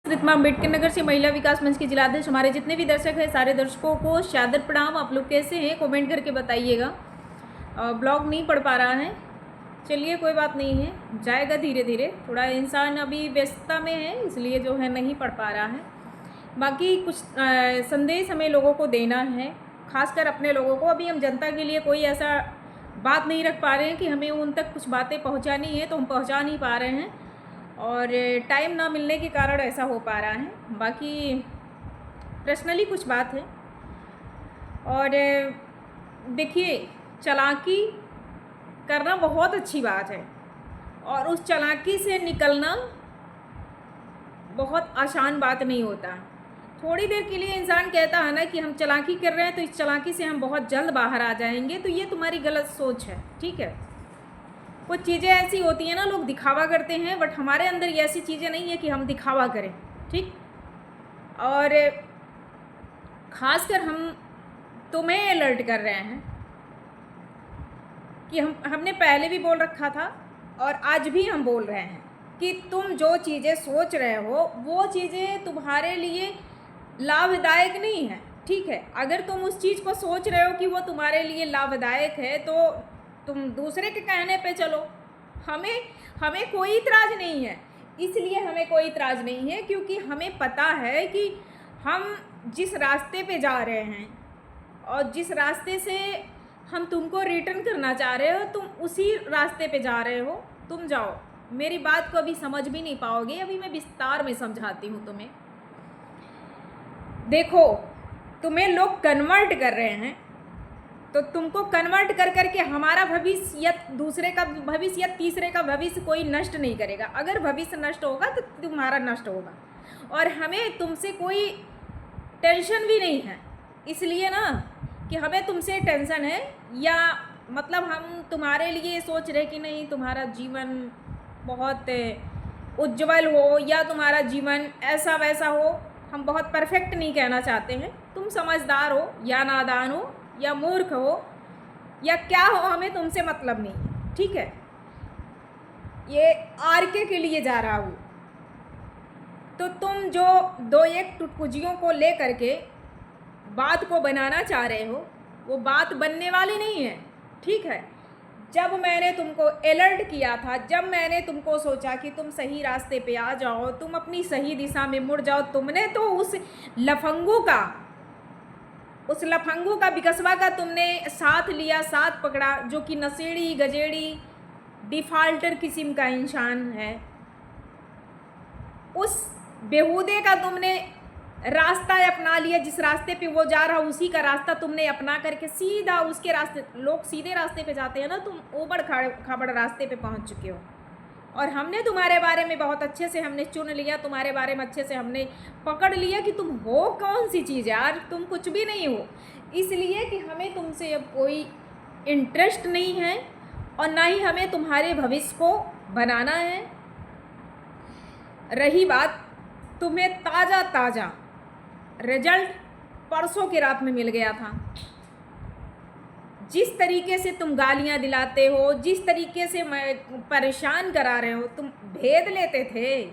रितमा अम्बेडकर नगर से महिला विकास मंच के जिलाध्यक्ष। हमारे जितने भी दर्शक हैं सारे दर्शकों को शादर प्रणाम। आप लोग कैसे हैं कमेंट करके बताइएगा। ब्लॉग नहीं पढ़ पा रहा है, चलिए कोई बात नहीं है, जाएगा धीरे धीरे। थोड़ा इंसान अभी व्यस्तता में है इसलिए जो है नहीं पढ़ पा रहा है। बाकी कुछ संदेश हमें लोगों को देना है, खासकर अपने लोगों को। अभी हम जनता के लिए कोई ऐसा बात नहीं रख पा रहे हैं कि हमें उन तक कुछ बातें पहुंचानी है, तो हम पहुंचा नहीं पा रहे हैं और टाइम ना मिलने के कारण ऐसा हो पा रहा है। बाकी पर्सनली कुछ बात है। और देखिए, चालाकी करना बहुत अच्छी बात है और उस चालाकी से निकलना बहुत आसान बात नहीं होता। थोड़ी देर के लिए इंसान कहता है ना कि हम चालाकी कर रहे हैं तो इस चालाकी से हम बहुत जल्द बाहर आ जाएंगे, तो ये तुम्हारी गलत सोच है। ठीक है, कुछ चीज़ें ऐसी होती हैं ना, लोग दिखावा करते हैं, बट हमारे अंदर ये ऐसी चीज़ें नहीं है कि हम दिखावा करें। ठीक, और ख़ासकर हम तुम्हें अलर्ट कर रहे हैं कि हमने पहले भी बोल रखा था और आज भी हम बोल रहे हैं कि तुम जो चीज़ें सोच रहे हो वो चीज़ें तुम्हारे लिए लाभदायक नहीं है। ठीक है, अगर तुम उस चीज़ को सोच रहे हो कि वो तुम्हारे लिए लाभदायक है तो तुम दूसरे के कहने पे चलो। हमें कोई इतराज़ नहीं है, इसलिए हमें कोई इतराज़ नहीं है क्योंकि हमें पता है कि हम जिस रास्ते पे जा रहे हैं और जिस रास्ते से हम तुमको रिटर्न करना चाह रहे हो, तुम उसी रास्ते पे जा रहे हो। तुम जाओ, मेरी बात को अभी समझ भी नहीं पाओगे, अभी मैं विस्तार में समझाती हूँ तुम्हें। देखो, तुम्हें लोग कन्वर्ट कर रहे हैं तो तुमको कन्वर्ट कर करके हमारा भविष्य या दूसरे का भविष्य या तीसरे का भविष्य कोई नष्ट नहीं करेगा। अगर भविष्य नष्ट होगा तो तुम्हारा नष्ट होगा और हमें तुमसे कोई टेंशन भी नहीं है। इसलिए ना कि हमें तुमसे टेंशन है या मतलब हम तुम्हारे लिए सोच रहे कि नहीं तुम्हारा जीवन बहुत उज्जवल हो या तुम्हारा जीवन ऐसा वैसा हो। हम बहुत परफेक्ट नहीं कहना चाहते हैं। तुम समझदार हो या नादान हो या मूर्ख हो या क्या हो, हमें तुमसे मतलब नहीं है। ठीक है, ये आरके के लिए जा रहा हूँ तो तुम जो दो एक टुटपुजियों को ले करके बात को बनाना चाह रहे हो वो बात बनने वाली नहीं है। ठीक है, जब मैंने तुमको अलर्ट किया था, जब मैंने तुमको सोचा कि तुम सही रास्ते पे आ जाओ, तुम अपनी सही दिशा में मुड़ जाओ, तुमने तो उस लफंगू का बिकसवा का तुमने साथ लिया, साथ पकड़ा, जो कि नशेड़ी गजेड़ी डिफ़ाल्टर किस्म का इंसान है। उस बेहूदे का तुमने रास्ता अपना लिया, जिस रास्ते पे वो जा रहा उसी का रास्ता तुमने अपना करके सीधा उसके रास्ते। लोग सीधे रास्ते पे जाते हैं ना, तुम ऊबड़ खाबड़ रास्ते पे पहुंच चुके हो और हमने तुम्हारे बारे में बहुत अच्छे से हमने चुन लिया, तुम्हारे बारे में अच्छे से हमने पकड़ लिया कि तुम हो कौन सी चीज़ यार, तुम कुछ भी नहीं हो। इसलिए कि हमें तुमसे अब कोई इंटरेस्ट नहीं है और ना ही हमें तुम्हारे भविष्य को बनाना है। रही बात, तुम्हें ताज़ा रिजल्ट परसों की रात में मिल गया था। जिस तरीके से तुम गालियां दिलाते हो, जिस तरीके से परेशान करा रहे हो, तुम भेद लेते थे।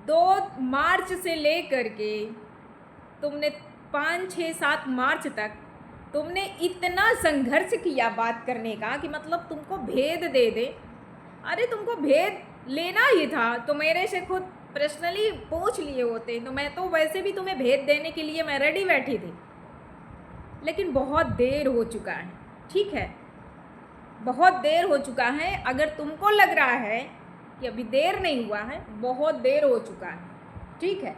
2 मार्च से लेकर के तुमने 5, 6, 7 मार्च तक तुमने इतना संघर्ष किया बात करने का कि मतलब तुमको भेद दे दे। अरे तुमको भेद लेना ही था तो मेरे से खुद पर्सनली पूछ लिए होते, तो मैं तो वैसे भी तुम्हें भेद देने के लिए मैं रेडी बैठी थी। लेकिन बहुत देर हो चुका है। ठीक है, बहुत देर हो चुका है। अगर तुमको लग रहा है कि अभी देर नहीं हुआ है, बहुत देर हो चुका है। ठीक है,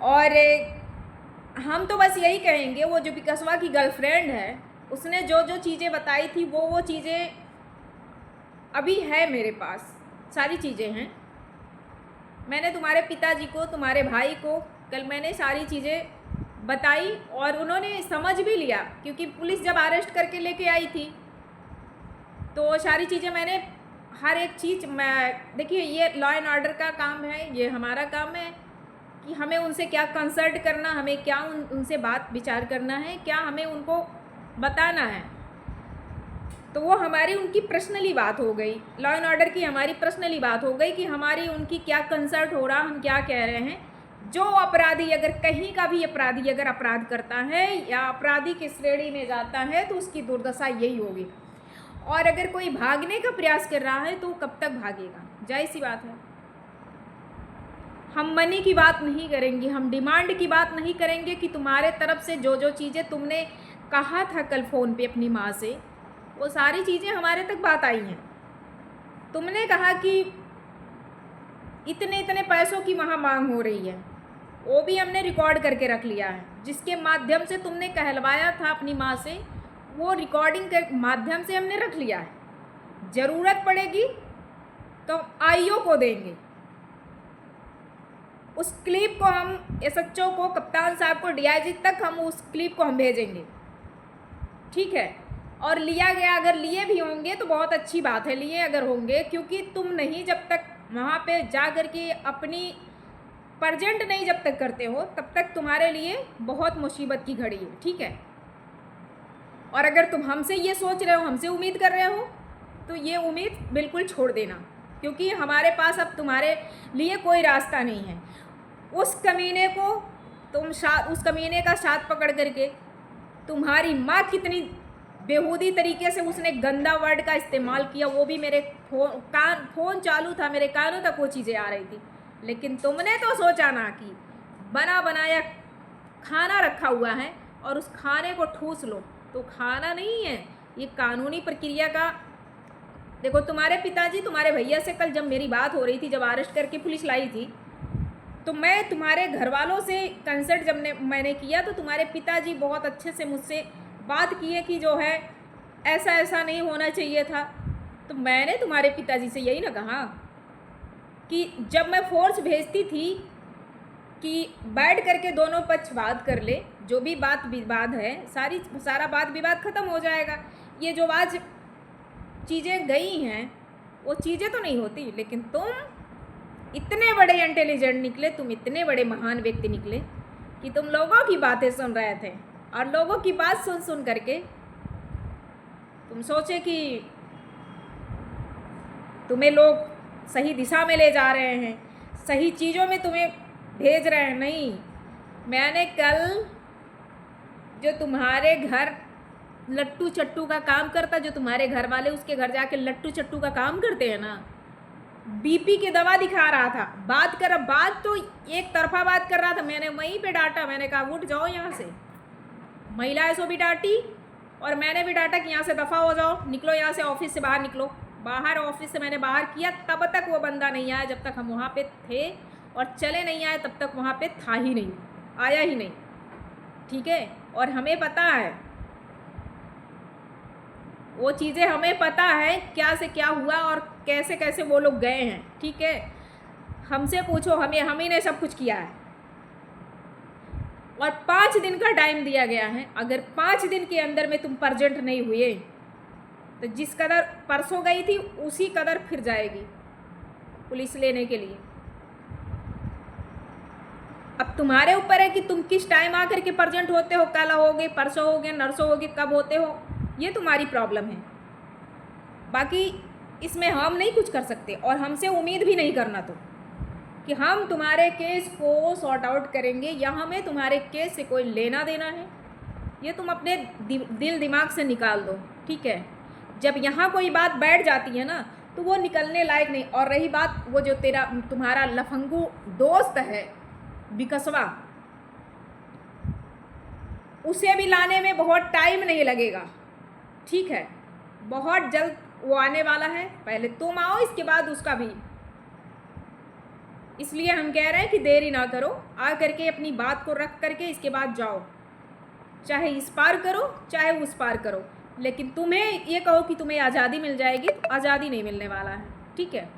और हम तो बस यही कहेंगे, वो जो बिकसवा की गर्लफ्रेंड है उसने जो जो चीज़ें बताई थी वो चीज़ें अभी है मेरे पास, सारी चीज़ें हैं। मैंने तुम्हारे पिताजी को, तुम्हारे भाई को कल मैंने सारी चीज़ें बताई और उन्होंने समझ भी लिया, क्योंकि पुलिस जब अरेस्ट करके लेके आई थी तो सारी चीज़ें मैंने हर एक चीज़ मैं देखिए, ये लॉ एंड ऑर्डर का काम है, ये हमारा काम है कि हमें उनसे क्या कंसल्ट करना, हमें क्या उनसे बात विचार करना है, क्या हमें उनको बताना है। तो वो हमारी उनकी पर्सनली बात हो गई, लॉ एंड ऑर्डर की हमारी पर्सनली बात हो गई कि हमारी उनकी क्या कंसर्ट हो रहा, हम क्या कह रहे हैं। जो अपराधी अगर कहीं का भी अपराधी अगर अपराध करता है या अपराधी की श्रेणी में जाता है तो उसकी दुर्दशा यही होगी। और अगर कोई भागने का प्रयास कर रहा है तो कब तक भागेगा, जाहिर सी बात है। हम मनी की बात नहीं करेंगे, हम डिमांड की बात नहीं करेंगे कि तुम्हारे तरफ से जो जो चीज़ें तुमने कहा था कल फ़ोन पे अपनी माँ से, वो सारी चीज़ें हमारे तक बात आई हैं। तुमने कहा कि इतने इतने पैसों की वहाँ मांग हो रही है, वो भी हमने रिकॉर्ड करके रख लिया है। जिसके माध्यम से तुमने कहलवाया था अपनी माँ से, वो रिकॉर्डिंग के माध्यम से हमने रख लिया है। ज़रूरत पड़ेगी तो आईओ को देंगे, उस क्लिप को हम एसएचओ को, कप्तान साहब को, डीआईजी तक हम उस क्लिप को हम भेजेंगे, ठीक है। और लिया गया, अगर लिए भी होंगे तो बहुत अच्छी बात है, लिए अगर होंगे, क्योंकि तुम नहीं जब तक वहाँ पे जा कर के अपनी प्रजेंट नहीं जब तक करते हो तब तक तुम्हारे लिए बहुत मुसीबत की घड़ी है, ठीक है। और अगर तुम हमसे ये सोच रहे हो, हमसे उम्मीद कर रहे हो, तो ये उम्मीद बिल्कुल छोड़ देना, क्योंकि हमारे पास अब तुम्हारे लिए कोई रास्ता नहीं है। उस कमीने को उस कमीने का साथ पकड़ करके, तुम्हारी माँ कितनी बेहूदी तरीके से उसने गंदा वर्ड का इस्तेमाल किया, वो भी मेरे फ़ोन चालू था, मेरे कानों तक वो चीज़ें आ रही थी, लेकिन तुमने तो सोचा ना कि बना बनाया खाना रखा हुआ है और उस खाने को ठूस लो। तो खाना नहीं है, ये कानूनी प्रक्रिया का। देखो, तुम्हारे पिताजी तुम्हारे भैया से कल जब मेरी बात हो रही थी, जब अरेस्ट करके पुलिस लाई थी, तो मैं तुम्हारे घर वालों से कंसल्ट जब मैंने किया तो तुम्हारे पिताजी बहुत अच्छे से मुझसे बात किए कि जो है ऐसा ऐसा नहीं होना चाहिए था। तो मैंने तुम्हारे पिताजी से यही ना कहा कि जब मैं फोर्स भेजती थी कि बैठ करके दोनों पक्ष बात कर ले, जो भी बात विवाद है सारा बात विवाद ख़त्म हो जाएगा। ये जो आज चीज़ें गई हैं वो चीज़ें तो नहीं होती, लेकिन तुम इतने बड़े इंटेलिजेंट निकले, तुम इतने बड़े महान व्यक्ति निकले कि तुम लोगों की बातें सुन रहे थे और लोगों की बात सुन सुन करके तुम सोचे कि तुम्हें लोग सही दिशा में ले जा रहे हैं, सही चीज़ों में तुम्हें भेज रहे हैं। नहीं, मैंने कल जो तुम्हारे घर लट्टू चट्टू का काम करता, जो तुम्हारे घर वाले उसके घर जाके लट्टू चट्टू का काम करते हैं ना, बीपी की दवा दिखा रहा था, बात तो एक तरफा बात कर रहा था। मैंने वहीं पे डांटा, मैंने कहा उठ जाओ यहाँ से। महिलाएं सो भी डांटी और मैंने भी डांटा कि यहाँ से दफ़ा हो जाओ, निकलो यहाँ से, ऑफिस से बाहर निकलो। बाहर ऑफिस से मैंने बाहर किया, तब तक वो बंदा नहीं आया जब तक हम वहाँ पे थे, और चले नहीं आए तब तक वहाँ पे था ही नहीं, आया ही नहीं, ठीक है। और हमें पता है वो चीज़ें, हमें पता है क्या से क्या हुआ और कैसे कैसे वो लोग गए हैं, ठीक है। हमसे पूछो, हम ही ने सब कुछ किया है। और 5 दिन का टाइम दिया गया है, अगर 5 दिन के अंदर में तुम प्रेजेंट नहीं हुए तो जिस कदर परसों गई थी उसी कदर फिर जाएगी पुलिस लेने के लिए। अब तुम्हारे ऊपर है कि तुम किस टाइम आकर के प्रेजेंट होते हो, कल होगे, परसों होगे, नरसों होगे, कब होते हो, ये तुम्हारी प्रॉब्लम है। बाकी इसमें हम नहीं कुछ कर सकते और हमसे उम्मीद भी नहीं करना तो कि हम तुम्हारे केस को सॉर्ट आउट करेंगे, या हमें तुम्हारे केस से कोई लेना देना है, ये तुम अपने दिल दिमाग से निकाल दो, ठीक है। जब यहाँ कोई बात बैठ जाती है ना तो वो निकलने लायक नहीं। और रही बात वो जो तुम्हारा लफंगू दोस्त है विकसवा, उसे भी लाने में बहुत टाइम नहीं लगेगा, ठीक है। बहुत जल्द वो आने वाला है, पहले तुम आओ, इसके बाद उसका भी। इसलिए हम कह रहे हैं कि देरी ना करो, आ करके अपनी बात को रख करके इसके बाद जाओ, चाहे इस पार करो चाहे उस पार करो, लेकिन तुम्हें ये कहो कि तुम्हें आज़ादी मिल जाएगी, तो आज़ादी नहीं मिलने वाला है, ठीक है।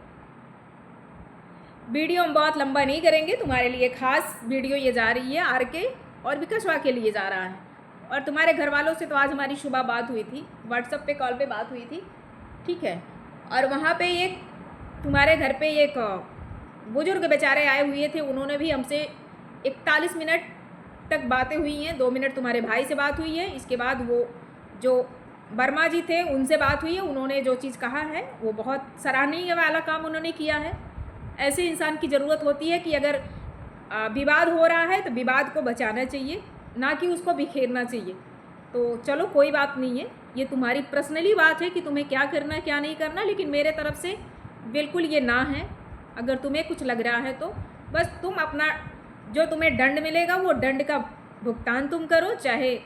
वीडियो हम बहुत लंबा नहीं करेंगे, तुम्हारे लिए खास वीडियो ये जा रही है, आर के और विकसवा के लिए जा रहा है। और तुम्हारे घर वालों से तो आज हमारी सुबह बात हुई थी, व्हाट्सएप पे कॉल पे बात हुई थी, ठीक है। और वहाँ पे एक तुम्हारे घर पे एक बुजुर्ग बेचारे आए हुए थे, उन्होंने भी हमसे 41 मिनट तक बातें हुई हैं। 2 मिनट तुम्हारे भाई से बात हुई है, इसके बाद वो जो वर्मा जी थे, उनसे बात हुई है, उन्होंने जो चीज़ कहा है वो बहुत सराहनीय वाला काम उन्होंने किया है। ऐसे इंसान की ज़रूरत होती है कि अगर विवाद हो रहा है तो विवाद को बचाना चाहिए, ना कि उसको बिखेरना चाहिए। तो चलो कोई बात नहीं है, ये तुम्हारी पर्सनली बात है कि तुम्हें क्या करना है क्या नहीं करना, लेकिन मेरे तरफ से बिल्कुल ये ना है। अगर तुम्हें कुछ लग रहा है तो बस तुम अपना जो तुम्हें दंड मिलेगा वो दंड का भुगतान तुम करो, चाहे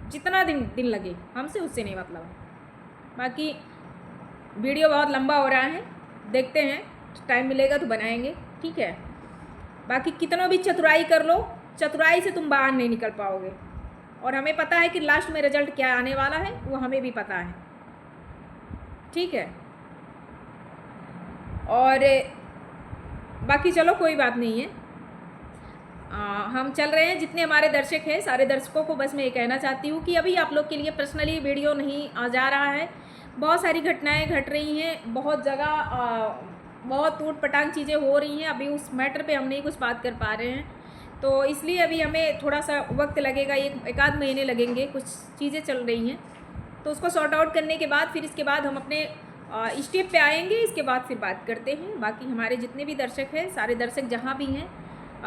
जितना दिन लगे, हमसे उससे नहीं मतलब है। बाकी वीडियो बहुत लंबा हो रहा है, देखते हैं टाइम मिलेगा तो बनाएंगे, ठीक है। बाकी कितना भी चतुराई कर लो, चतुराई से तुम बाहर नहीं निकल पाओगे, और हमें पता है कि लास्ट में रिजल्ट क्या आने वाला है, वो हमें भी पता है, ठीक है। और बाकी चलो कोई बात नहीं है, हम चल रहे हैं। जितने हमारे दर्शक हैं, सारे दर्शकों को बस मैं ये कहना चाहती हूँ कि अभी आप लोग के लिए पर्सनली वीडियो नहीं आ जा रहा है। बहुत सारी घटनाएं घट रही हैं, बहुत जगह बहुत टूट पटांग चीज़ें हो रही हैं। अभी उस मैटर पे हम नहीं कुछ बात कर पा रहे हैं, तो इसलिए अभी हमें थोड़ा सा वक्त लगेगा, एक आध महीने लगेंगे। कुछ चीज़ें चल रही हैं तो उसको सॉर्ट आउट करने के बाद फिर इसके बाद हम अपने स्टेप पे आएंगे, इसके बाद फिर बात करते हैं। बाकी हमारे जितने भी दर्शक हैं, सारे दर्शक जहाँ भी हैं,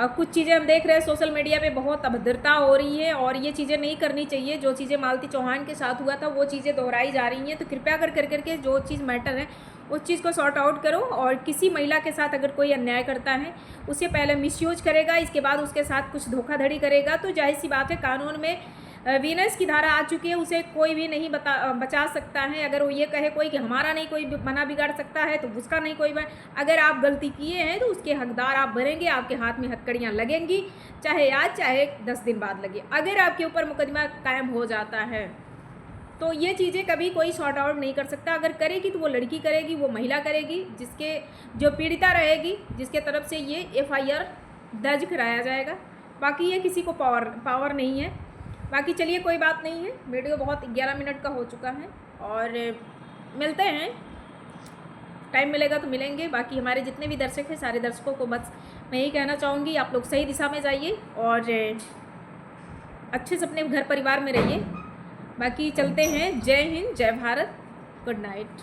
कुछ चीज़ें हम देख रहे हैं सोशल मीडिया पे बहुत अभद्रता हो रही है, और ये चीज़ें नहीं करनी चाहिए। जो चीज़ें मालती चौहान के साथ हुआ था वो चीज़ें दोहराई जा रही हैं, तो कृपया करके जो चीज़ मैटर है उस चीज़ को सॉर्ट आउट करो। और किसी महिला के साथ अगर कोई अन्याय करता है, उससे पहले मिसयूज करेगा, इसके बाद उसके साथ कुछ धोखाधड़ी करेगा, तो जाहिर सी बात है कानून में वीनस की धारा आ चुकी है, उसे कोई भी नहीं बचा सकता है। अगर वो ये कहे कोई कि हमारा नहीं कोई बना बिगाड़ सकता है, तो उसका नहीं कोई अगर आप गलती किए हैं तो उसके हकदार आप बनेंगे, आपके हाथ में हथकड़ियाँ लगेंगी, चाहे आज चाहे 10 दिन बाद लगे। अगर आपके ऊपर मुकदमा कायम हो जाता है तो ये चीज़ें कभी कोई सॉर्ट आउट नहीं कर सकता। अगर करेगी तो वो लड़की करेगी, वो महिला करेगी, जिसके जो पीड़िता रहेगी, जिसके तरफ से ये FIR दर्ज कराया जाएगा। बाकी ये किसी को पावर नहीं है। बाकी चलिए कोई बात नहीं है, वीडियो बहुत 11 मिनट का हो चुका है, और मिलते हैं, टाइम मिलेगा तो मिलेंगे। बाकी हमारे जितने भी दर्शक हैं, सारे दर्शकों को बस मैं यही कहना चाहूँगी, आप लोग सही दिशा में जाइए और अच्छे से अपने घर परिवार में रहिए। बाकी चलते हैं। जय हिंद, जय भारत, गुड नाइट।